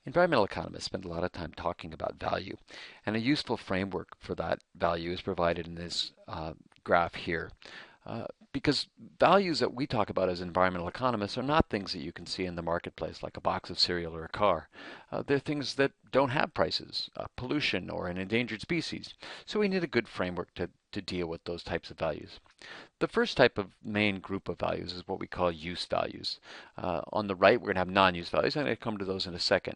Environmental economists spend a lot of time talking about value, and a useful framework for that value is provided in this graph here. Because values that we talk about as environmental economists are not things that you can see in the marketplace like a box of cereal or a car. They're things that don't have prices, pollution or an endangered species. So we need a good framework to deal with those types of values. The first type of main group of values is what we call use values. On the right, we're going to have non-use values. I'm going to come to those in a second.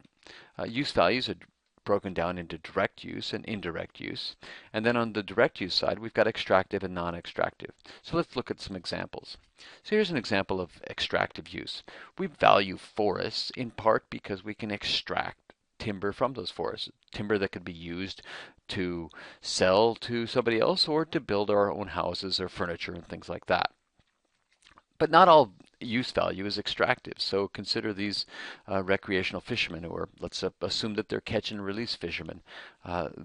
Use values are broken down into direct use and indirect use. And then on the direct use side, we've got extractive and non-extractive. So let's look at some examples. So here's an example of extractive use. We value forests in part because we can extract timber from those forests, timber that could be used to sell to somebody else or to build our own houses or furniture and things like that. But not all use value is extractive. So consider these recreational fishermen, or let's assume that they're catch and release fishermen.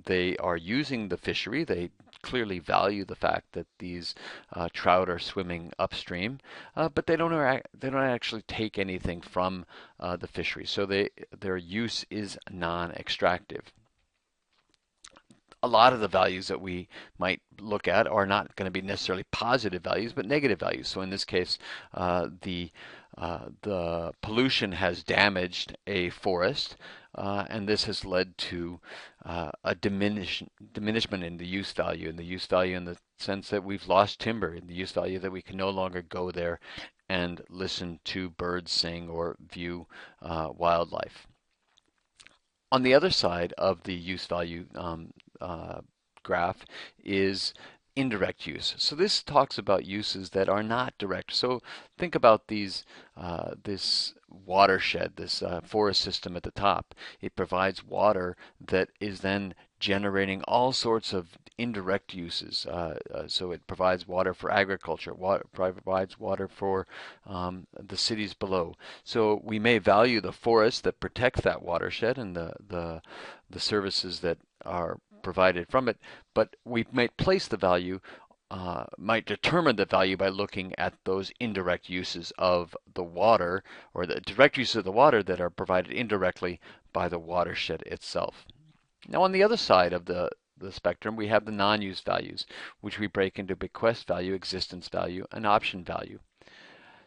They are using the fishery. They clearly value the fact that these trout are swimming upstream, but they don't actually take anything from the fishery. So their use is non-extractive. A lot of the values that we might look at are not going to be necessarily positive values, but negative values. So in this case, the pollution has damaged a forest, and this has led to a diminishment in the use value, in the sense that we've lost timber, in the use value that we can no longer go there and listen to birds sing or view wildlife. On the other side of the use value graph is indirect use. So this talks about uses that are not direct. So think about this watershed, this forest system at the top. It provides water that is then generating all sorts of indirect uses. So it provides water for agriculture, provides water for the cities below. So we may value the forest that protects that watershed and the services that are provided from it, but we might place the value, might determine the value by looking at those indirect uses of the water, or the direct uses of the water that are provided indirectly by the watershed itself. Now on the other side of the spectrum, we have the non-use values, which we break into bequest value, existence value, and option value.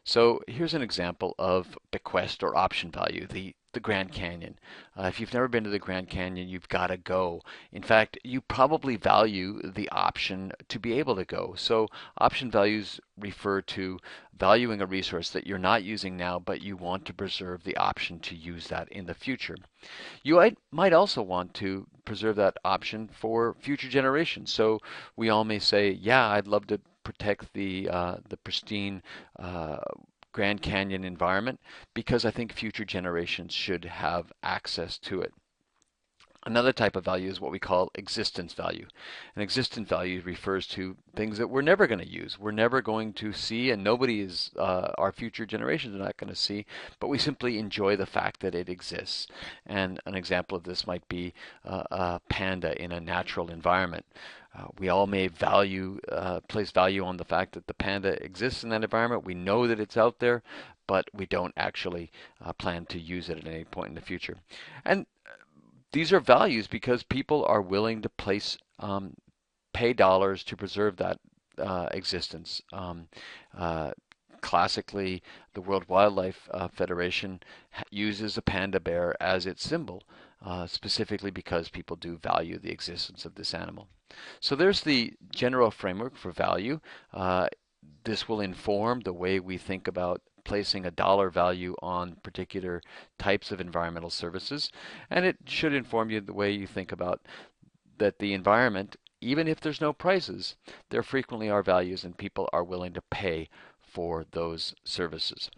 So here's an example of bequest or option value, the Grand Canyon. If you've never been to the Grand Canyon, you've got to go. In fact, you probably value the option to be able to go. So option values refer to valuing a resource that you're not using now, but you want to preserve the option to use that in the future. You might also want to preserve that option for future generations. So we all may say, yeah, I'd love to protect the pristine Grand Canyon environment because I think future generations should have access to it. Another type of value is what we call existence value. And existence value refers to things that we're never going to use. We're never going to see, and nobody is, our future generations are not going to see, but we simply enjoy the fact that it exists. And an example of this might be a panda in a natural environment. We all may place value on the fact that the panda exists in that environment. We know that it's out there, but we don't actually plan to use it at any point in the future. And these are values because people are willing to pay dollars to preserve that existence. Classically, the World Wildlife Federation uses a panda bear as its symbol, specifically because people do value the existence of this animal. So there's the general framework for value. This will inform the way we think about placing a dollar value on particular types of environmental services, and it should inform you the way you think about that the environment, even if there's no prices, there frequently are values and people are willing to pay for those services.